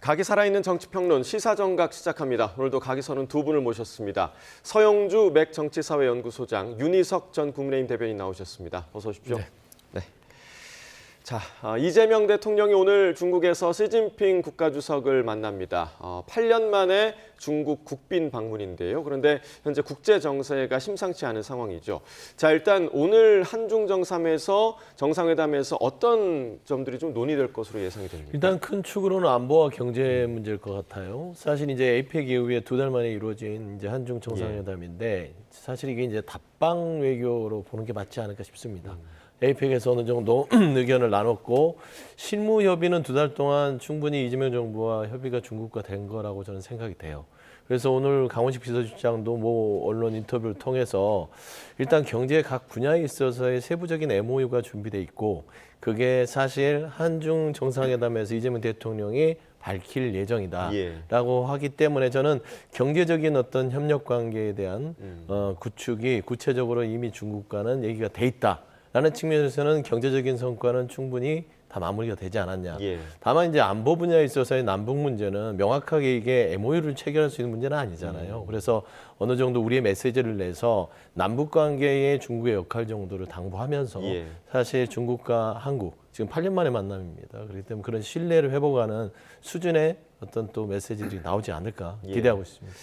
각이 살아있는 정치평론 시사정각 시작합니다. 오늘도 각이 서는 두 분을 모셨습니다. 서영주 맥정치사회연구소장, 윤희석 전 국민의힘 대변인 나오셨습니다. 어서 오십시오. 네. 자, 이재명 대통령이 오늘 중국에서 시진핑 국가주석을 만납니다. 8년 만에 중국 국빈 방문인데요. 그런데 현재 국제 정세가 심상치 않은 상황이죠. 자, 일단 오늘 한중 정상회담에서 어떤 점들이 좀 논의될 것으로 예상이 됩니다. 일단 큰 축으로는 안보와 경제 문제일 것 같아요. 사실 이제 에이펙 이후에 2달 만에 이루어진 이제 한중 정상회담인데 사실 이게 이제 답방 외교로 보는 게 맞지 않을까 싶습니다. 에이펙에서 어느 정도 의견을 나눴고 실무 협의는 2달 동안 충분히 이재명 정부와 협의가 중국과 된 거라고 저는 생각이 돼요. 그래서 오늘 강원식 비서실장도 뭐 언론 인터뷰를 통해서 일단 경제 각 분야에 있어서의 세부적인 MOU가 준비돼 있고 그게 사실 한중 정상회담에서 이재명 대통령이 밝힐 예정이다라고 하기 때문에 저는 경제적인 어떤 협력 관계에 대한 구축이 구체적으로 이미 중국과는 얘기가 돼 있다. 라는 측면에서는 경제적인 성과는 충분히 다 마무리가 되지 않았냐. 다만 이제 안보 분야에 있어서의 남북 문제는 명확하게 이게 MOU를 체결할 수 있는 문제는 아니잖아요. 그래서 어느 정도 우리의 메시지를 내서 남북 관계의 중국의 역할 정도를 당부하면서 사실 중국과 한국 지금 8년 만에 만남입니다. 그렇기 때문에 그런 신뢰를 회복하는 수준의 어떤 또 메시지들이 나오지 않을까 기대하고 있습니다.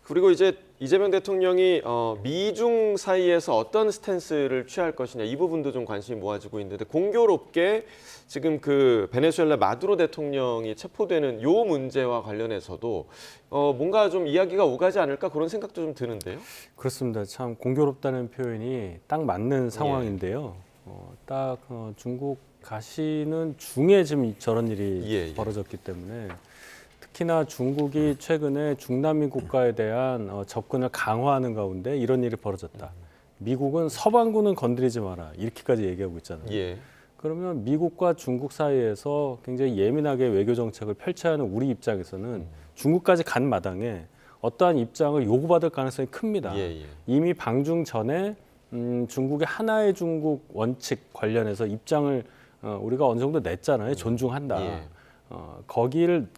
그리고 이제 이재명 대통령이 미중 사이에서 어떤 스탠스를 취할 것이냐 이 부분도 좀 관심이 모아지고 있는데 공교롭게 지금 그 베네수엘라 마두로 대통령이 체포되는 요 문제와 관련해서도 뭔가 좀 이야기가 오가지 않을까 그런 생각도 좀 드는데요. 그렇습니다. 참 공교롭다는 표현이 딱 맞는 상황인데요. 중국 가시는 중에 지금 저런 일이 벌어졌기 때문에 특히나 중국이 최근에 중남미 국가에 대한 접근을 강화하는 가운데 이런 일이 벌어졌다. 미국은 서방군은 건드리지 마라. 이렇게까지 얘기하고 있잖아요. 그러면 미국과 중국 사이에서 굉장히 예민하게 외교 정책을 펼쳐야 하는 우리 입장에서는 중국까지 간 마당에 어떠한 입장을 요구받을 가능성이 큽니다. 이미 방중 전에 중국의 하나의 중국 원칙 관련해서 입장을 우리가 어느 정도 냈잖아요. 존중한다.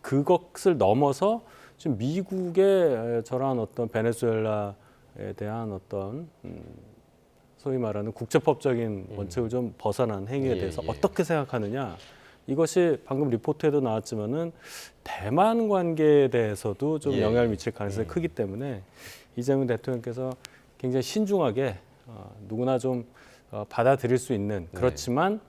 그것을 넘어서 지금 미국의 저러한 어떤 베네수엘라에 대한 어떤 소위 말하는 국제법적인 원칙을 좀 벗어난 행위에 대해서 어떻게 생각하느냐. 이것이 방금 리포트에도 나왔지만은 대만 관계에 대해서도 좀 영향을 미칠 가능성이 크기 때문에 이재명 대통령께서 굉장히 신중하게 누구나 좀 받아들일 수 있는 그렇지만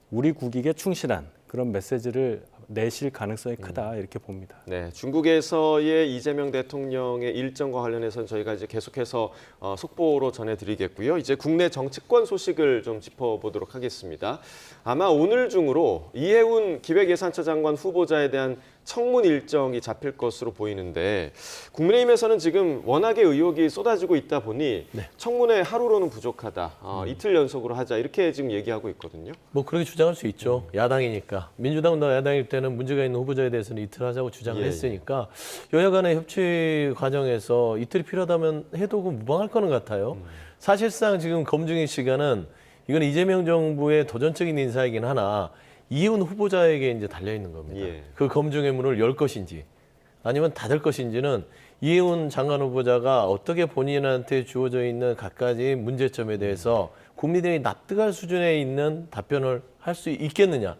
우리 국익에 충실한 그런 메시지를 내실 가능성이 크다 이렇게 봅니다. 네, 중국에서의 이재명 대통령의 일정과 관련해서는 저희가 이제 계속해서 속보로 전해드리겠고요. 이제 국내 정치권 소식을 좀 짚어보도록 하겠습니다. 아마 오늘 중으로 이해운 기획예산처 장관 후보자에 대한 청문 일정이 잡힐 것으로 보이는데 국민의힘에서는 지금 워낙에 의혹이 쏟아지고 있다 보니 청문회 하루로는 부족하다. 이틀 연속으로 하자 이렇게 지금 얘기하고 있거든요. 뭐 그렇게 주장할 수 있죠. 야당이니까. 민주당도 야당일 때는 문제가 있는 후보자에 대해서는 이틀 하자고 주장을 했으니까 여야 간의 협치 과정에서 이틀이 필요하다면 해도 무방할 거는 같아요. 사실상 지금 검증의 시간은 이건 이재명 정부의 도전적인 인사이긴 하나 이해운 후보자에게 이제 달려 있는 겁니다. 그 검증의 문을 열 것인지 아니면 닫을 것인지는 이해운 장관 후보자가 어떻게 본인한테 주어져 있는 갖가지 문제점에 대해서 국민들이 납득할 수준에 있는 답변을 할 수 있겠느냐.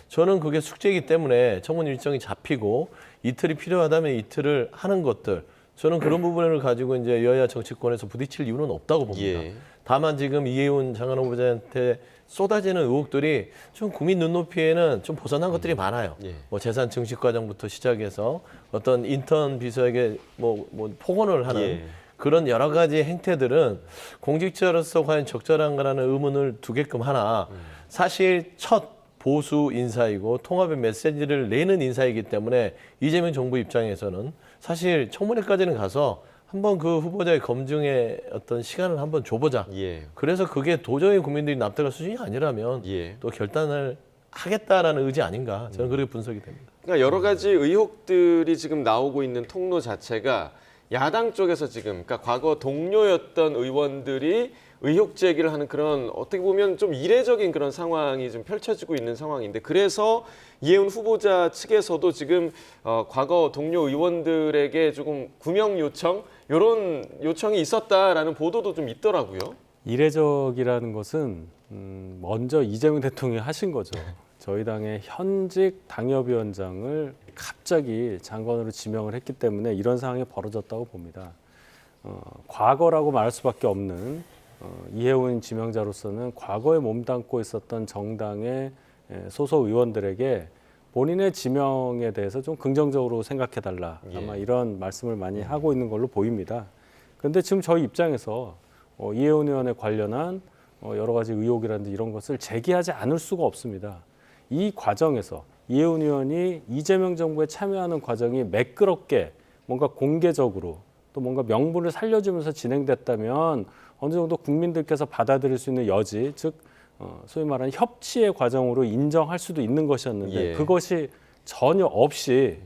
저는 그게 숙제이기 때문에 청문 일정이 잡히고 이틀이 필요하다면 이틀을 하는 것들 저는 그런 부분을 가지고 이제 여야 정치권에서 부딪힐 이유는 없다고 봅니다. 다만 지금 이해운 장관 후보자한테 쏟아지는 의혹들이 좀 국민 눈높이에는 좀 벗어난 것들이 많아요. 뭐 재산 증식 과정부터 시작해서 어떤 인턴 비서에게 뭐 폭언을 하는 그런 여러 가지 행태들은 공직자로서 과연 적절한가라는 의문을 두게끔 하나 사실 첫 보수 인사이고 통합의 메시지를 내는 인사이기 때문에 이재명 정부 입장에서는 사실 청문회까지는 가서 한번 그 후보자의 검증의 어떤 시간을 한번 줘보자. 그래서 그게 도저히 국민들이 납득할 수준이 아니라면 또 결단을 하겠다라는 의지 아닌가. 저는 그렇게 분석이 됩니다. 그러니까 여러 가지 의혹들이 지금 나오고 있는 통로 자체가 야당 쪽에서 지금 그러니까 과거 동료였던 의원들이 의혹 제기를 하는 그런 어떻게 보면 좀 이례적인 그런 상황이 좀 펼쳐지고 있는 상황인데 그래서 이해운 후보자 측에서도 지금 과거 동료 의원들에게 조금 구명 요청 이런 요청이 있었다라는 보도도 좀 있더라고요. 이례적이라는 것은 먼저 이재명 대통령이 하신 거죠. 저희 당의 현직 당협위원장을 갑자기 장관으로 지명을 했기 때문에 이런 상황이 벌어졌다고 봅니다. 과거라고 말할 수밖에 없는 이해운 지명자로서는 과거에 몸담고 있었던 정당의 소속 의원들에게 본인의 지명에 대해서 좀 긍정적으로 생각해달라. 아마 이런 말씀을 많이 하고 있는 걸로 보입니다. 그런데 지금 저희 입장에서 이해운 의원에 관련한 여러 가지 의혹이라든지 이런 것을 제기하지 않을 수가 없습니다. 이 과정에서 이해운 의원이 이재명 정부에 참여하는 과정이 매끄럽게 뭔가 공개적으로 또 뭔가 명분을 살려주면서 진행됐다면 어느 정도 국민들께서 받아들일 수 있는 여지, 즉 소위 말하는 협치의 과정으로 인정할 수도 있는 것이었는데 그것이 전혀 없이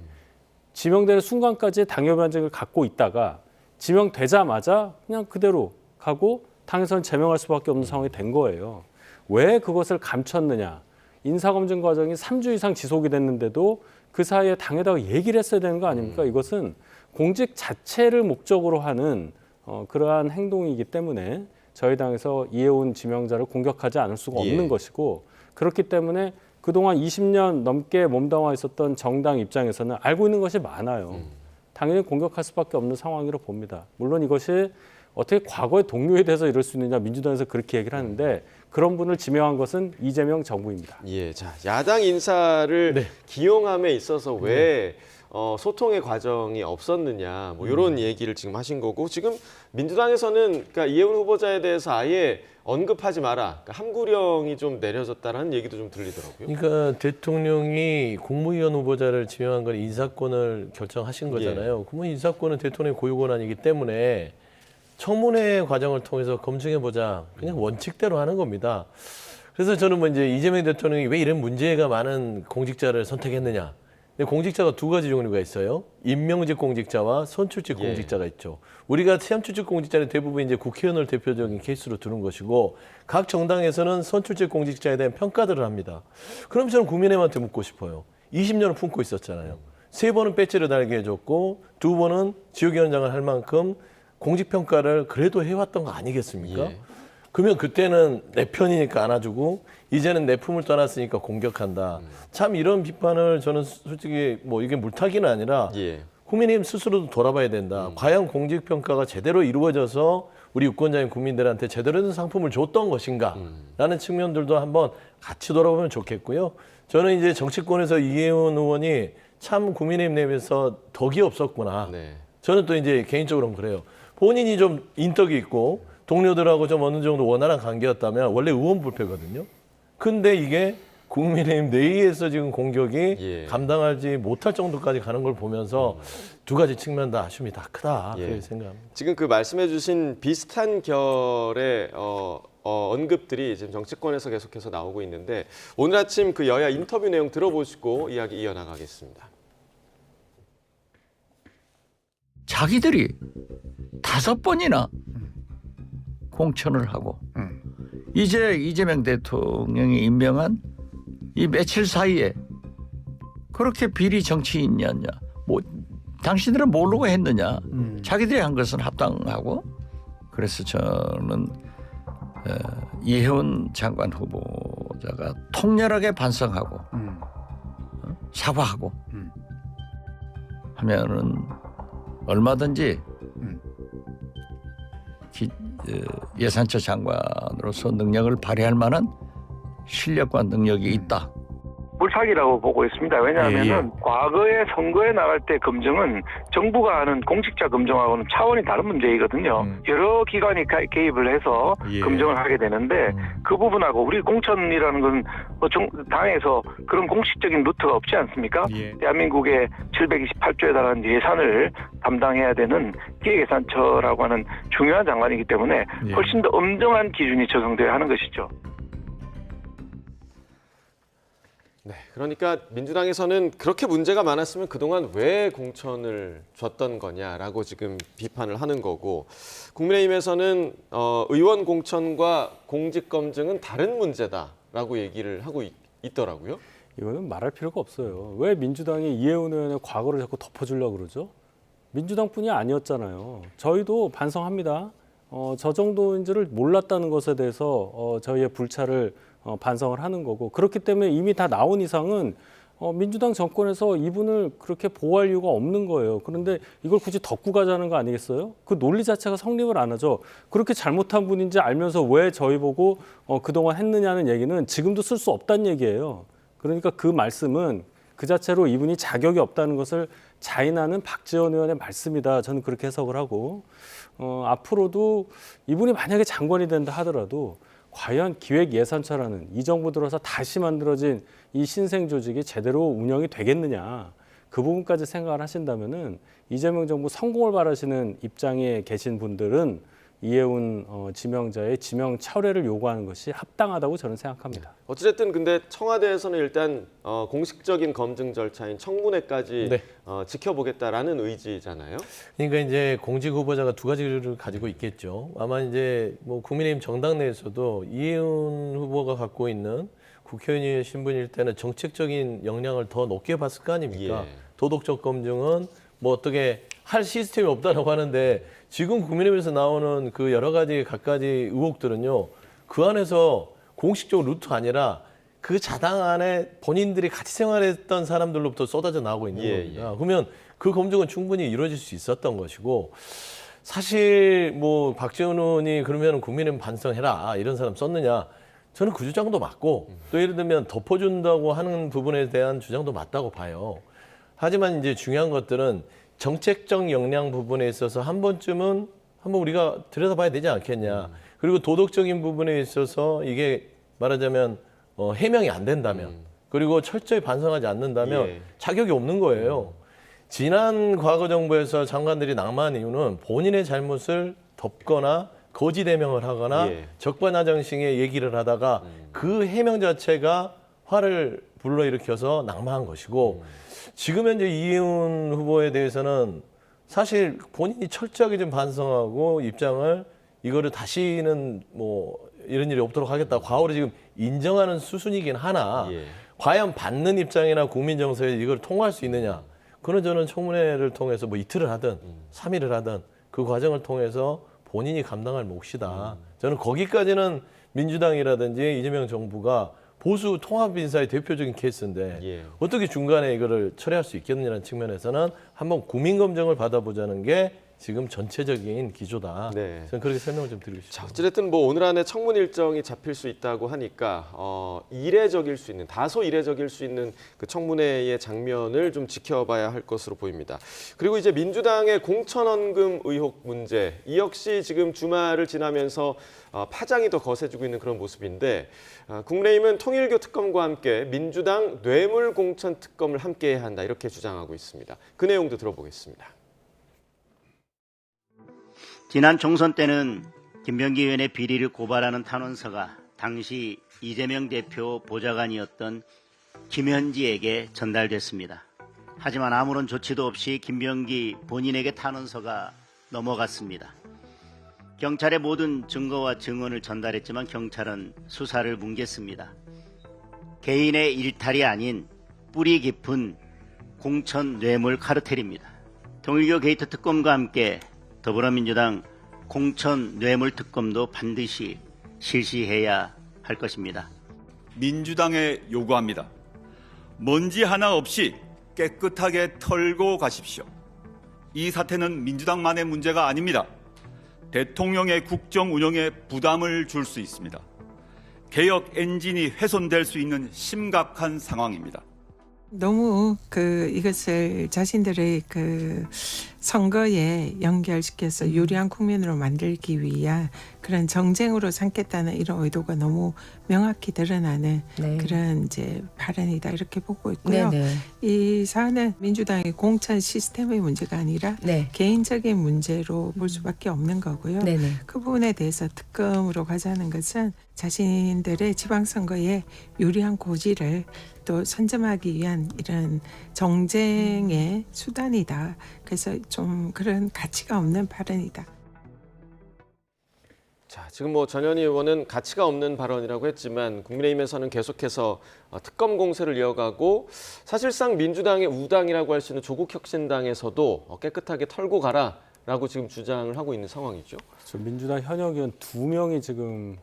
지명되는 순간까지 당협위원장을 갖고 있다가 지명되자마자 그냥 그대로 가고 당에서는 제명할 수밖에 없는 상황이 된 거예요. 왜 그것을 감췄느냐. 인사검증 과정이 3주 이상 지속이 됐는데도 그 사이에 당에다가 얘기를 했어야 되는 거 아닙니까? 이것은 공직 자체를 목적으로 하는 그러한 행동이기 때문에 저희 당에서 이해운 지명자를 공격하지 않을 수가 없는 것이고 그렇기 때문에 그동안 20년 넘게 몸담아 있었던 정당 입장에서는 알고 있는 것이 많아요. 당연히 공격할 수밖에 없는 상황이라고 봅니다. 물론 이것이 어떻게 과거의 동료에 대해서 이럴 수 있느냐 민주당에서 그렇게 얘기를 하는데 그런 분을 지명한 것은 이재명 정부입니다. 예, 자 야당 인사를 기용함에 있어서 왜 소통의 과정이 없었느냐 뭐 이런 얘기를 지금 하신 거고 지금 민주당에서는 그러니까 이해운 후보자에 대해서 아예 언급하지 마라. 그러니까 함구령이 좀 내려졌다라는 얘기도 좀 들리더라고요. 그러니까 대통령이 국무위원 후보자를 지명한 건 인사권을 결정하신 거잖아요. 그러면 인사권은 대통령의 고유 권한이기 때문에 청문회 과정을 통해서 검증해보자. 그냥 원칙대로 하는 겁니다. 그래서 저는 뭐 이제 이재명 대통령이 왜 이런 문제가 많은 공직자를 선택했느냐. 근데 공직자가 두 가지 종류가 있어요. 임명직 공직자와 선출직 공직자가 있죠. 우리가 시험출직 공직자는 대부분 이제 국회의원을 대표적인 케이스로 두는 것이고 각 정당에서는 선출직 공직자에 대한 평가들을 합니다. 그럼 저는 국민의힘한테 묻고 싶어요. 20년을 품고 있었잖아요. 3번은 배지를 달게 해줬고 2번은 지역위원장을 할 만큼 공직평가를 그래도 해왔던 거 아니겠습니까? 그러면 그때는 내 편이니까 안아주고 이제는 내 품을 떠났으니까 공격한다. 참 이런 비판을 저는 솔직히 뭐 이게 물타기는 아니라 국민의힘 스스로도 돌아봐야 된다. 과연 공직평가가 제대로 이루어져서 우리 유권자인 국민들한테 제대로 된 상품을 줬던 것인가 라는 측면들도 한번 같이 돌아보면 좋겠고요. 저는 이제 정치권에서 이해운 의원이 참 국민의힘 내에서 덕이 없었구나. 저는 또 이제 개인적으로는 그래요. 본인이 좀 인덕이 있고 동료들하고 좀 어느 정도 원활한 관계였다면 원래 의원불패거든요. 근데 이게 국민의힘 내에서 지금 공격이 감당하지 못할 정도까지 가는 걸 보면서 두 가지 측면 다 아쉬움이 다 크다. 그렇게 생각합니다. 지금 그 말씀해 주신 비슷한 결의 언급들이 지금 정치권에서 계속해서 나오고 있는데 오늘 아침 그 여야 인터뷰 내용 들어보시고 이야기 이어나가겠습니다. 자기들이 5번이나 공천을 하고 이제 이재명 대통령이 임명한 이 며칠 사이에 그렇게 비리 정치인이었냐? 뭐 당신들은 모르고 했느냐? 자기들이 한 것은 합당하고 그래서 저는 이해운 장관 후보자가 통렬하게 반성하고 사과하고 하면은 얼마든지 예산처 장관으로서 능력을 발휘할 만한 실력과 능력이 있다. 물타기라고 보고 있습니다. 왜냐하면 과거에 선거에 나갈 때 검증은 정부가 하는 공직자 검증하고는 차원이 다른 문제이거든요. 여러 기관이 개입을 해서 검증을 하게 되는데 그 부분하고 우리 공천이라는 건 뭐 당에서 그런 공식적인 루트가 없지 않습니까? 대한민국의 728조에 달하는 예산을 담당해야 되는 기획예산처라고 하는 중요한 장관이기 때문에 훨씬 더 엄정한 기준이 적용돼야 하는 것이죠. 네, 그러니까 민주당에서는 그렇게 문제가 많았으면 그동안 왜 공천을 줬던 거냐라고 지금 비판을 하는 거고, 국민의힘에서는 의원 공천과 공직 검증은 다른 문제다라고 얘기를 하고 있더라고요. 이거는 말할 필요가 없어요. 왜 민주당이 이해운 의원의 과거를 자꾸 덮어주려고 그러죠? 민주당뿐이 아니었잖아요. 저희도 반성합니다. 저 정도인지를 몰랐다는 것에 대해서 저희의 불찰을 반성을 하는 거고, 그렇기 때문에 이미 다 나온 이상은 민주당 정권에서 이분을 그렇게 보호할 이유가 없는 거예요. 그런데 이걸 굳이 덮고 가자는 거 아니겠어요? 그 논리 자체가 성립을 안 하죠. 그렇게 잘못한 분인지 알면서 왜 저희 보고 그동안 했느냐는 얘기는 지금도 쓸 수 없다는 얘기예요. 그러니까 그 말씀은 그 자체로 이분이 자격이 없다는 것을 자인하는 박지원 의원의 말씀이다. 저는 그렇게 해석을 하고, 앞으로도 이분이 만약에 장관이 된다 하더라도 과연 기획예산처라는 이 정부 들어서 다시 만들어진 이 신생 조직이 제대로 운영이 되겠느냐, 그 부분까지 생각을 하신다면은 이재명 정부 성공을 바라시는 입장에 계신 분들은 이해운 지명자의 지명 철회를 요구하는 것이 합당하다고 저는 생각합니다. 어찌됐든 근데 청와대에서는 일단 공식적인 검증 절차인 청문회까지 네. 지켜보겠다라는 의지잖아요. 그러니까 이제 공직 후보자가 두 가지를 가지고 있겠죠. 아마 이제 뭐 국민의힘 정당 내에서도 이해운 후보가 갖고 있는 국회의원의 신분일 때는 정책적인 역량을 더 높게 봤을 거 아닙니까? 예. 도덕적 검증은 뭐 어떻게 할 시스템이 없다라고 하는데, 지금 국민의힘에서 나오는 그 여러 가지 갖가지 의혹들은요, 그 안에서 공식적 루트 아니라 그 자당 안에 본인들이 같이 생활했던 사람들로부터 쏟아져 나오고 있는 겁니다. 그러면 그 검증은 충분히 이루어질 수 있었던 것이고, 사실 뭐 박지원 의원이 그러면 국민의힘 반성해라 이런 사람 썼느냐, 저는 그 주장도 맞고, 또 예를 들면 덮어준다고 하는 부분에 대한 주장도 맞다고 봐요. 하지만 이제 중요한 것들은 정책적 역량 부분에 있어서 한 번쯤은 한번 우리가 들여다봐야 되지 않겠냐. 그리고 도덕적인 부분에 있어서 이게 말하자면 해명이 안 된다면, 그리고 철저히 반성하지 않는다면 자격이 없는 거예요. 지난 과거 정부에서 장관들이 낙마한 이유는 본인의 잘못을 덮거나 거짓 해명을 하거나 적반하장식의 얘기를 하다가 그 해명 자체가 화를 불러일으켜서 낙마한 것이고, 지금 현재 이해운 후보에 대해서는 사실 본인이 철저하게 좀 반성하고 입장을 이거를 다시는 뭐 이런 일이 없도록 하겠다, 과거로 지금 인정하는 수순이긴 하나, 과연 받는 입장이나 국민 정서에 이걸 통할 수 있느냐, 그는 저는 청문회를 통해서 뭐 이틀을 하든 3일을 하든 그 과정을 통해서 본인이 감당할 몫이다. 저는 거기까지는 민주당이라든지 이재명 정부가 보수 통합 인사의 대표적인 케이스인데 어떻게 중간에 이거를 처리할 수 있겠느냐는 측면에서는 한번 국민 검증을 받아보자는 게 지금 전체적인 기조다. 네. 저는 그렇게 설명을 좀 드리고 싶습니다. 자, 어쨌든 뭐 오늘 안에 청문 일정이 잡힐 수 있다고 하니까 이례적일 수 있는, 다소 이례적일 수 있는 그 청문회의 장면을 좀 지켜봐야 할 것으로 보입니다. 그리고 이제 민주당의 공천원금 의혹 문제, 이 역시 지금 주말을 지나면서 파장이 더 거세지고 있는 그런 모습인데, 국민의힘은 통일교 특검과 함께 민주당 뇌물 공천 특검을 함께해야 한다, 이렇게 주장하고 있습니다. 그 내용도 들어보겠습니다. 지난 총선 때는 김병기 의원의 비리를 고발하는 탄원서가 당시 이재명 대표 보좌관이었던 김현지에게 전달됐습니다. 하지만 아무런 조치도 없이 김병기 본인에게 탄원서가 넘어갔습니다. 경찰에 모든 증거와 증언을 전달했지만 경찰은 수사를 뭉갰습니다. 개인의 일탈이 아닌 뿌리 깊은 공천 뇌물 카르텔입니다. 통일교 게이트 특검과 함께 더불어민주당 공천 뇌물 특검도 반드시 실시해야 할 것입니다. 민주당에 요구합니다. 먼지 하나 없이 깨끗하게 털고 가십시오. 이 사태는 민주당만의 문제가 아닙니다. 대통령의 국정 운영에 부담을 줄 수 있습니다. 개혁 엔진이 훼손될 수 있는 심각한 상황입니다. 너무 이것을 자신들의 선거에 연결시켜서 유리한 국민으로 만들기 위한 그런 정쟁으로 삼겠다는 이런 의도가 너무 명확히 드러나는 네. 그런 이제 발언이다 이렇게 보고 있고요. 네네. 이 사안은 민주당의 공천 시스템의 문제가 아니라 네. 개인적인 문제로 볼 수밖에 없는 거고요. 네네. 그 부분에 대해서 특검으로 가자는 것은 자신들의 지방선거에 유리한 고지를 또 선점하기 위한 이런 정쟁의 수단이다. 그래서 좀 그런 가치가 없는 발언이다. 자, 지금 뭐 전현희 의원은 가치가 없는 발언이라고 했지만 국민의힘에서는 계속해서 특검 공세를 이어가고 사실상 민주당의 우당이라고 할 수 있는 조국혁신당에서도 깨끗하게 털고 가라라고 지금 주장을 하고 있는 상황이죠. 그렇죠. 민주당 현역 의원 2명이 지금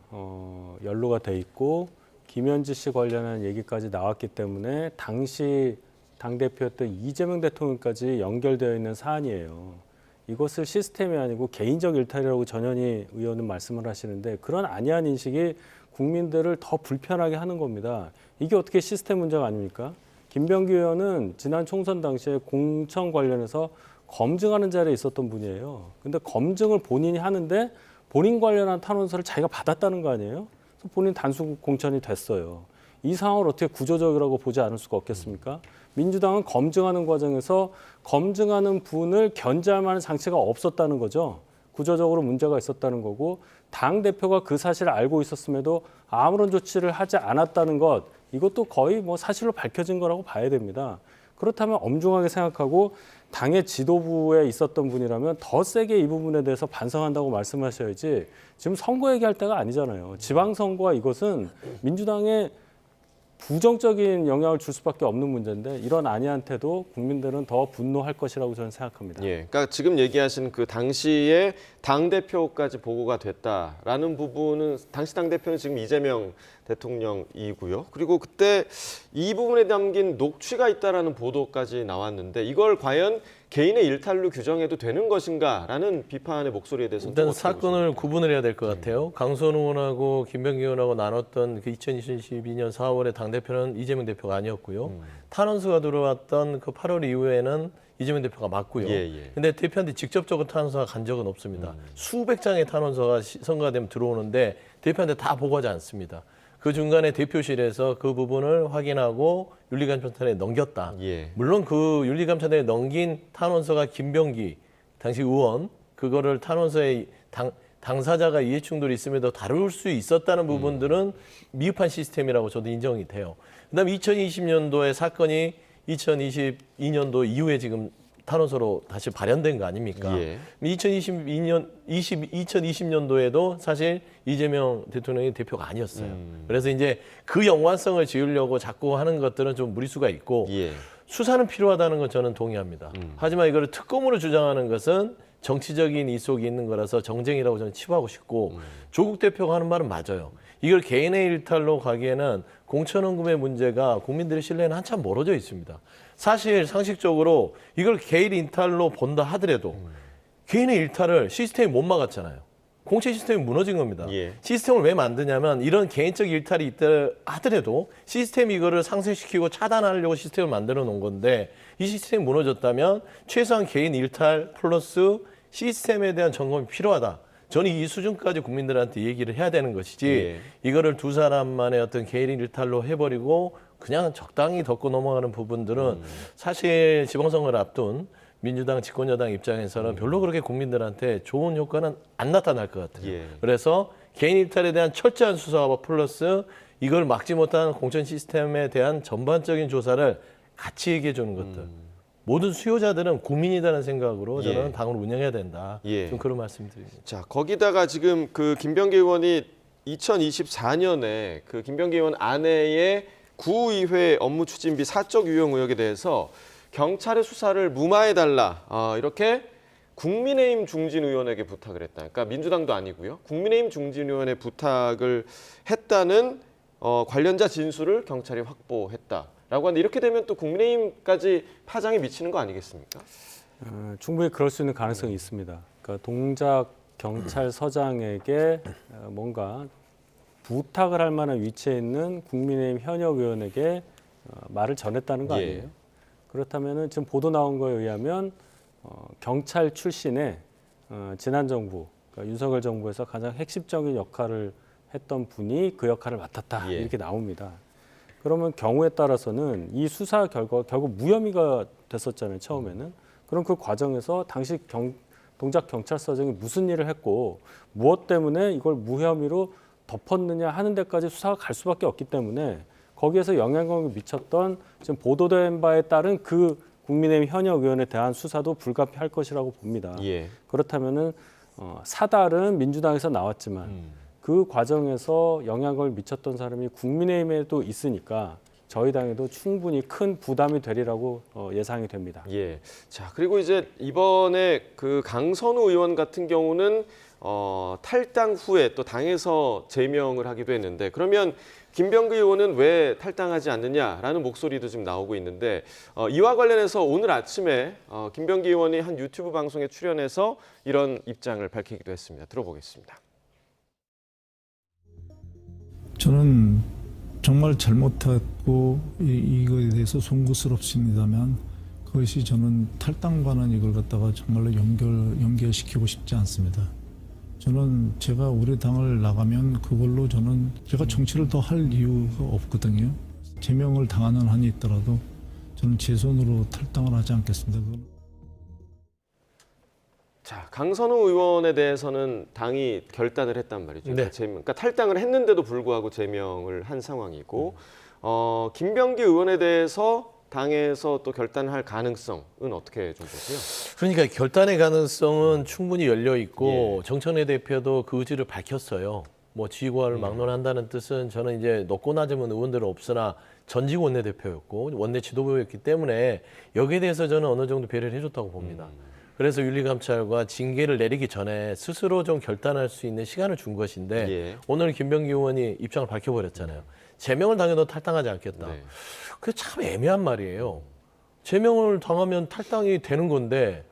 연루가 돼 있고 김현지 씨 관련한 얘기까지 나왔기 때문에 당시 당대표였던 이재명 대통령까지 연결되어 있는 사안이에요. 이것을 시스템이 아니고 개인적 일탈이라고 전현희 의원은 말씀을 하시는데 그런 안이한 인식이 국민들을 더 불편하게 하는 겁니다. 이게 어떻게 시스템 문제가 아닙니까? 김병기 의원은 지난 총선 당시에 공천 관련해서 검증하는 자리에 있었던 분이에요. 근데 검증을 본인이 하는데 본인 관련한 탄원서를 자기가 받았다는 거 아니에요? 그래서 본인 단수 공천이 됐어요. 이 상황을 어떻게 구조적이라고 보지 않을 수가 없겠습니까? 민주당은 검증하는 과정에서 검증하는 분을 견제할 만한 장치가 없었다는 거죠. 구조적으로 문제가 있었다는 거고 당대표가 그 사실을 알고 있었음에도 아무런 조치를 하지 않았다는 것, 이것도 거의 뭐 사실로 밝혀진 거라고 봐야 됩니다. 그렇다면 엄중하게 생각하고 당의 지도부에 있었던 분이라면 더 세게 이 부분에 대해서 반성한다고 말씀하셔야지 지금 선거 얘기할 때가 아니잖아요. 지방선거와 이것은 민주당의 부정적인 영향을 줄 수밖에 없는 문제인데 이런 안이한 태도 국민들은 더 분노할 것이라고 저는 생각합니다. 예, 그러니까 지금 얘기하신 그 당시에 당 대표까지 보고가 됐다라는 부분은 당시 당 대표는 지금 이재명 대통령이고요. 그리고 그때 이 부분에 담긴 녹취가 있다라는 보도까지 나왔는데 이걸 과연 개인의 일탈로 규정해도 되는 것인가라는 비판의 목소리에 대해서는 일단 사건을 구분을 해야 될 것 같아요. 강수원 의원하고 김병기 의원하고 나눴던 그 2022년 4월에 당대표는 이재명 대표가 아니었고요. 탄원서가 들어왔던 그 8월 이후에는 이재명 대표가 맞고요. 근데 대표한테 직접적으로 탄원서가 간 적은 없습니다. 수백 장의 탄원서가 선거가 되면 들어오는데 대표한테 다 보고하지 않습니다. 그 중간에 대표실에서 그 부분을 확인하고 윤리감찰단에 넘겼다. 물론 그 윤리감찰단에 넘긴 탄원서가 김병기 당시 의원 그거를 탄원서에 당사자가 이해충돌이 있음에도 다룰 수 있었다는 부분들은 미흡한 시스템이라고 저도 인정이 돼요. 그다음에 2020년도에 사건이 2022년도 이후에 지금 탄원서로 다시 발현된 거 아닙니까? 2020년도에도 사실 이재명 대통령이 대표가 아니었어요. 그래서 이제 그 연관성을 지으려고 자꾸 하는 것들은 좀 무리수가 있고 수사는 필요하다는 건 저는 동의합니다. 하지만 이거를 특검으로 주장하는 것은 정치적인 이속이 있는 거라서 정쟁이라고 저는 치부하고 싶고 조국 대표가 하는 말은 맞아요. 이걸 개인의 일탈로 가기에는 공천원금의 문제가 국민들의 신뢰는 한참 멀어져 있습니다. 사실 상식적으로 이걸 개인 일탈로 본다 하더라도 개인의 일탈을 시스템이 못 막았잖아요. 공천 시스템이 무너진 겁니다. 시스템을 왜 만드냐면 이런 개인적 일탈이 있다 하더라도 시스템이 이거를 상쇄시키고 차단하려고 시스템을 만들어 놓은 건데 이 시스템이 무너졌다면 최소한 개인 일탈 플러스 시스템에 대한 점검이 필요하다. 저는 이 수준까지 국민들한테 얘기를 해야 되는 것이지 이거를 두 사람만의 어떤 개인 일탈로 해버리고 그냥 적당히 덮고 넘어가는 부분들은 사실 지방선거를 앞둔 민주당 집권여당 입장에서는 별로 그렇게 국민들한테 좋은 효과는 안 나타날 것 같아요. 그래서 개인 일탈에 대한 철저한 수사와 플러스 이걸 막지 못한 공천 시스템에 대한 전반적인 조사를 같이 얘기해 주는 것들. 모든 수요자들은 국민이라는 생각으로 저는 당을 운영해야 된다. 좀 그런 말씀드립니다. 자, 거기다가 지금 그 김병기 의원이 2024년에 그 김병기 의원 아내의 구의회 업무 추진비 사적 유용 의혹에 대해서 경찰의 수사를 무마해달라 이렇게 국민의힘 중진 의원에게 부탁을 했다. 그러니까 민주당도 아니고요. 국민의힘 중진 의원에 부탁을 했다는 관련자 진술을 경찰이 확보했다라고 하는데 이렇게 되면 또 국민의힘까지 파장이 미치는 거 아니겠습니까? 충분히 그럴 수 있는 가능성이 있습니다. 그러니까 동작 경찰서장에게 뭔가 부탁을 할 만한 위치에 있는 국민의힘 현역 의원에게 말을 전했다는 거 아니에요? 그렇다면은 지금 보도 나온 거에 의하면 경찰 출신의 지난 정부, 그러니까 윤석열 정부에서 가장 핵심적인 역할을 했던 분이 그 역할을 맡았다. 예. 이렇게 나옵니다. 그러면 경우에 따라서는 이 수사 결과 결국 무혐의가 됐었잖아요. 처음에는. 그럼 그 과정에서 당시 동작 경찰서장이 무슨 일을 했고 무엇 때문에 이걸 무혐의로 덮었느냐 하는 데까지 수사가 갈 수밖에 없기 때문에 거기에서 영향력을 미쳤던 지금 보도된 바에 따른 그 국민의힘 현역 의원에 대한 수사도 불가피할 것이라고 봅니다. 예. 그렇다면은 사달은 민주당에서 나왔지만 그 과정에서 영향을 미쳤던 사람이 국민의힘에도 있으니까 저희 당에도 충분히 큰 부담이 되리라고 예상이 됩니다. 예. 자, 그리고 이제 이번에 그 강선우 의원 같은 경우는 탈당 후에 또 당에서 제명을 하기도 했는데 그러면 김병기 의원은 왜 탈당하지 않느냐라는 목소리도 지금 나오고 있는데 이와 관련해서 오늘 아침에 김병기 의원이 한 유튜브 방송에 출연해서 이런 입장을 밝히기도 했습니다. 들어보겠습니다. 저는 정말 잘못했고 이거에 대해서 송구스럽습니다만 그것이 저는 탈당과는 이걸 갖다가 정말로 연결시키고 싶지 않습니다. 저는 제가 우리 당을 나가면 그걸로 저는 제가 정치를 더 할 이유가 없거든요. 제명을 당하는 한이 있더라도 저는 제 손으로 탈당을 하지 않겠습니다. 자, 강선우 의원에 대해서는 당이 결단을 했단 말이죠. 네. 그러니까 탈당을 했는데도 불구하고 제명을 한 상황이고 김병기 의원에 대해서 당에서 또 결단할 가능성은 어떻게 좀 보세요? 그러니까 결단의 가능성은 충분히 열려 있고 예. 정청래 대표도 그 의지를 밝혔어요. 뭐 지휘관을 막론한다는 뜻은 저는 이제 높고 낮으면 의원들은 없으나 전직 원내대표였고 원내 지도부였기 때문에 여기에 대해서 저는 어느 정도 배려를 해줬다고 봅니다. 그래서 윤리감찰과 징계를 내리기 전에 스스로 좀 결단할 수 있는 시간을 준 것인데 예. 오늘 김병기 의원이 입장을 밝혀버렸잖아요. 제명을 당해도 탈당하지 않겠다. 네. 그게 참 애매한 말이에요. 제명을 당하면 탈당이 되는 건데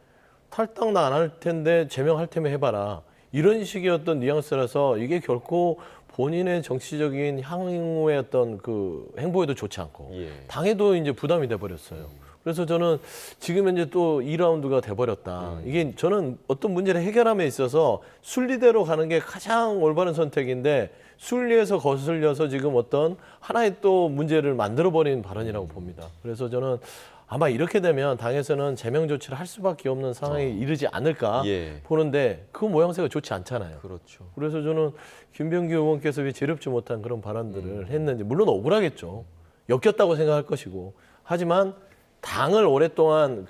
탈당 나 안 할 텐데 제명할 테면 해봐라. 이런 식의 어떤 뉘앙스라서 이게 결코 본인의 정치적인 향후의 어떤 그 행보에도 좋지 않고 예. 당에도 이제 부담이 돼버렸어요. 그래서 저는 지금 이제 또 2라운드가 돼버렸다. 이게 저는 어떤 문제를 해결함에 있어서 순리대로 가는 게 가장 올바른 선택인데 순리에서 거슬려서 지금 어떤 하나의 또 문제를 만들어버린 발언이라고 봅니다. 그래서 저는 아마 이렇게 되면 당에서는 제명 조치를 할 수밖에 없는 상황에 이르지 않을까 예. 보는데 그 모양새가 좋지 않잖아요. 그렇죠. 그래서 저는 김병기 의원께서 왜 제렵지 못한 그런 발언들을 했는지 물론 억울하겠죠. 엮였다고 생각할 것이고 하지만 당을 오랫동안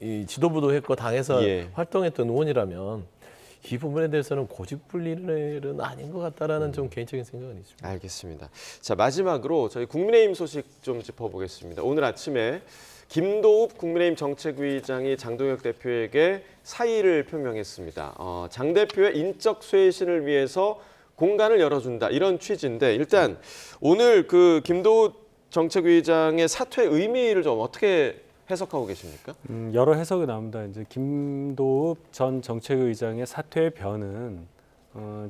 이 지도부도 했고 당에서 예. 활동했던 의원이라면 이 부분에 대해서는 고집불리는 일은 아닌 것 같다라는 좀 개인적인 생각은 있습니다. 알겠습니다. 자, 마지막으로 저희 국민의힘 소식 좀 짚어보겠습니다. 오늘 아침에 김도읍 국민의힘 정책위의장이 장동혁 대표에게 사의를 표명했습니다. 장 대표의 인적 쇄신을 위해서 공간을 열어준다 이런 취지인데 일단 오늘 그 김도읍 정책위의장의 사퇴 의미를 좀 어떻게 해석하고 계십니까? 여러 해석이 나옵니다. 이제 김도읍 전 정책위의장의 사퇴의 변은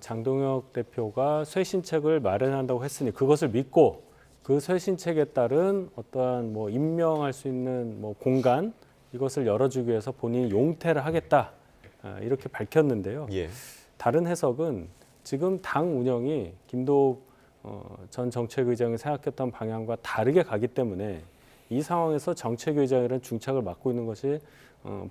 장동혁 대표가 쇄신책을 마련한다고 했으니 그것을 믿고 그 쇄신책에 따른 어떠한 뭐 임명할 수 있는 뭐 공간 이것을 열어주기 위해서 본인이 용퇴를 하겠다 이렇게 밝혔는데요. 예. 다른 해석은 지금 당 운영이 김도읍 전 정책위의장이 생각했던 방향과 다르게 가기 때문에 이 상황에서 정책위의장이라는 중책을 맡고 있는 것이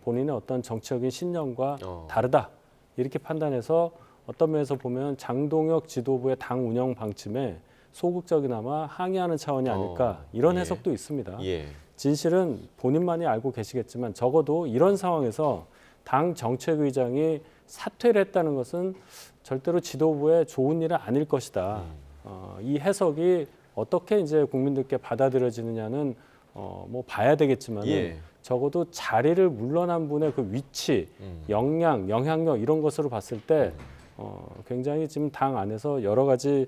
본인의 어떤 정치적인 신념과 다르다 이렇게 판단해서 어떤 면에서 보면 장동혁 지도부의 당 운영 방침에 소극적이나마 항의하는 차원이 아닐까 이런 예. 해석도 있습니다. 예. 진실은 본인만이 알고 계시겠지만 적어도 이런 상황에서 당 정책위의장이 사퇴를 했다는 것은 절대로 지도부에 좋은 일은 아닐 것이다. 이 해석이 어떻게 이제 국민들께 받아들여지느냐는 뭐 봐야 되겠지만 예. 적어도 자리를 물러난 분의 그 위치, 역량, 영향력 이런 것으로 봤을 때 굉장히 지금 당 안에서 여러 가지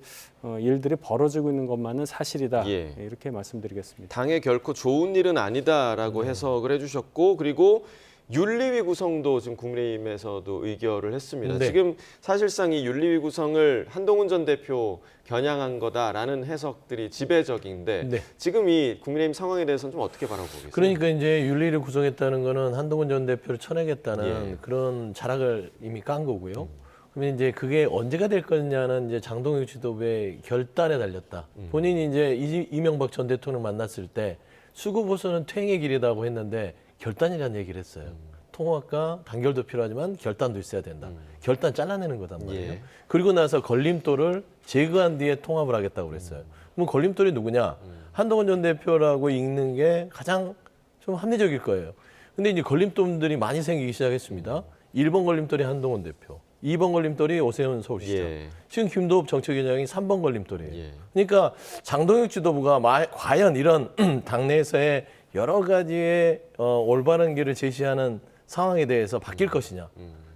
일들이 벌어지고 있는 것만은 사실이다. 예. 이렇게 말씀드리겠습니다. 당에 결코 좋은 일은 아니다라고 해석을 해주셨고 그리고 윤리위 구성도 지금 국민의힘에서도 의결을 했습니다. 네. 지금 사실상 이 윤리위 구성을 한동훈 전 대표 겨냥한 거다라는 해석들이 지배적인데 네. 지금 이 국민의힘 상황에 대해서는 좀 어떻게 바라보고 계세요? 그러니까 이제 윤리를 구성했다는 거는 한동훈 전 대표를 쳐내겠다는 그런 자락을 이미 깐 거고요. 그러면 이제 그게 언제가 될 거냐는 이제 장동혁 지도부의 결단에 달렸다. 본인이 이제 이명박 전 대통령 만났을 때 수구 보수는 퇴행의 길이라고 했는데 결단이라는 얘기를 했어요. 통합과 단결도 필요하지만 결단도 있어야 된다. 결단 잘라내는 거단 말이에요. 예. 그리고 나서 걸림돌을 제거한 뒤에 통합을 하겠다고 그랬어요. 그럼 걸림돌이 누구냐? 한동훈 전 대표라고 읽는 게 가장 좀 합리적일 거예요. 근데 이제 걸림돌들이 많이 생기기 시작했습니다. 1번 걸림돌이 한동훈 대표, 2번 걸림돌이 오세훈 서울시장. 예. 지금 김도읍 정책위원장이 3번 걸림돌이에요. 예. 그러니까 장동혁 지도부가 과연 이런 당내에서의 여러 가지의 올바른 길을 제시하는 상황에 대해서 바뀔 것이냐.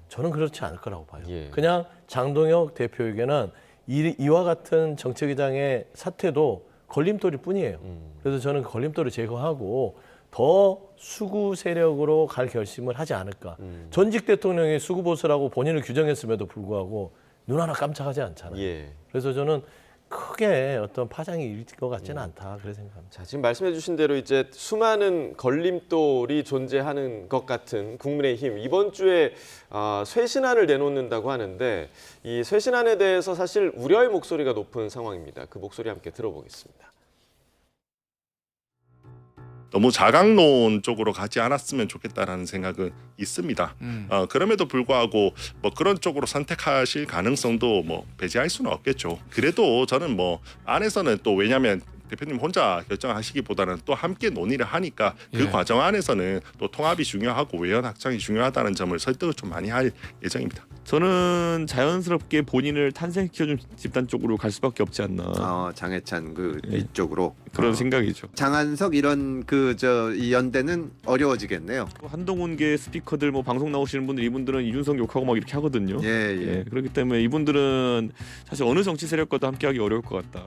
저는 그렇지 않을 거라고 봐요. 예. 그냥 장동혁 대표에게는 이와 같은 정책위장의 사태도 걸림돌일 뿐이에요. 그래서 저는 걸림돌을 제거하고 더 수구 세력으로 갈 결심을 하지 않을까. 전직 대통령이 수구 보수라고 본인을 규정했음에도 불구하고 눈 하나 깜짝하지 않잖아요. 예. 그래서 저는 크게 어떤 파장이 일 것 같지는 않다 그렇게 생각합니다. 자, 지금 말씀해 주신 대로 이제 수많은 걸림돌이 존재하는 것 같은 국민의힘 이번 주에 쇄신안을 내놓는다고 하는데 이 쇄신안에 대해서 사실 우려의 목소리가 높은 상황입니다. 그 목소리 함께 들어보겠습니다. 너무 자강론 쪽으로 가지 않았으면 좋겠다라는 생각은 있습니다. 그럼에도 불구하고 뭐 그런 쪽으로 선택하실 가능성도 뭐 배제할 수는 없겠죠. 그래도 저는 뭐 안에서는 또 왜냐하면 대표님 혼자 결정하시기보다는 또 함께 논의를 하니까 그 과정 안에서는 또 통합이 중요하고 외연 확장이 중요하다는 점을 설득을 좀 많이 할 예정입니다. 저는 자연스럽게 본인을 탄생시켜준 집단 쪽으로 갈 수밖에 없지 않나. 장해찬 이쪽으로 그런 생각이죠. 장한석 이런 이 연대는 어려워지겠네요. 한동훈계 스피커들 뭐 방송 나오시는 분들 이분들은 이준석 욕하고 막 이렇게 하거든요. 예. 그렇기 때문에 이분들은 사실 어느 정치 세력과도 함께하기 어려울 것 같다.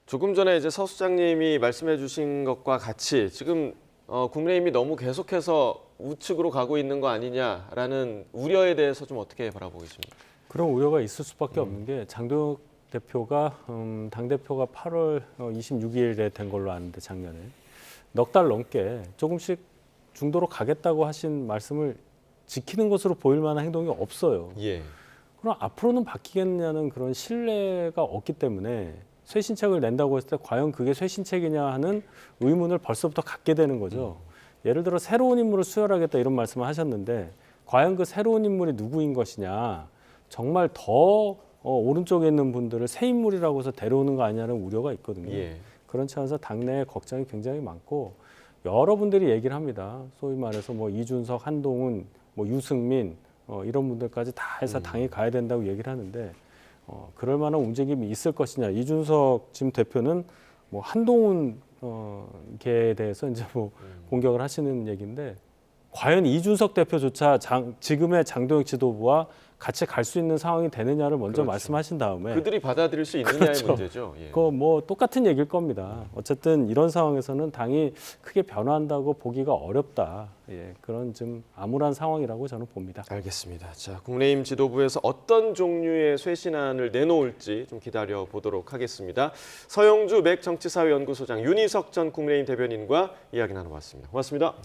조금 전에 이제 서 수장님이 말씀해 주신 것과 같이 지금 국민의힘이 너무 계속해서 우측으로 가고 있는 거 아니냐라는 우려에 대해서 좀 어떻게 바라보고 계십니까? 그런 우려가 있을 수밖에 없는 게 장동혁 대표가 당대표가 8월 26일에 된 걸로 아는데 작년에 넉 달 넘게 조금씩 중도로 가겠다고 하신 말씀을 지키는 것으로 보일 만한 행동이 없어요. 예. 그럼 앞으로는 바뀌겠냐는 그런 신뢰가 없기 때문에 쇄신책을 낸다고 했을 때 과연 그게 쇄신책이냐 하는 의문을 벌써부터 갖게 되는 거죠. 예를 들어 새로운 인물을 수혈하겠다 이런 말씀을 하셨는데 과연 그 새로운 인물이 누구인 것이냐, 정말 더 오른쪽에 있는 분들을 새 인물이라고 해서 데려오는 거 아니냐는 우려가 있거든요. 예. 그런 차원에서 당내에 걱정이 굉장히 많고 여러분들이 얘기를 합니다. 소위 말해서 뭐 이준석, 한동훈, 뭐 유승민 이런 분들까지 다 해서 당이 가야 된다고 얘기를 하는데 그럴 만한 움직임이 있을 것이냐. 이준석 지금 대표는 뭐 한동훈 계에 대해서 이제 뭐 공격을 하시는 얘기인데 과연 이준석 대표조차 지금의 장동혁 지도부와 같이 갈 수 있는 상황이 되느냐를 먼저 말씀하신 다음에 그들이 받아들일 수 있느냐의 문제죠. 예. 그거 뭐 똑같은 얘기일 겁니다. 어쨌든 이런 상황에서는 당이 크게 변화한다고 보기가 어렵다. 그런 좀 암울한 상황이라고 저는 봅니다. 알겠습니다. 자, 국민의힘 지도부에서 어떤 종류의 쇄신안을 내놓을지 좀 기다려 보도록 하겠습니다. 서영주 맥정치사회연구소장, 윤희석 전 국민의힘 대변인과 이야기 나눠봤습니다. 고맙습니다.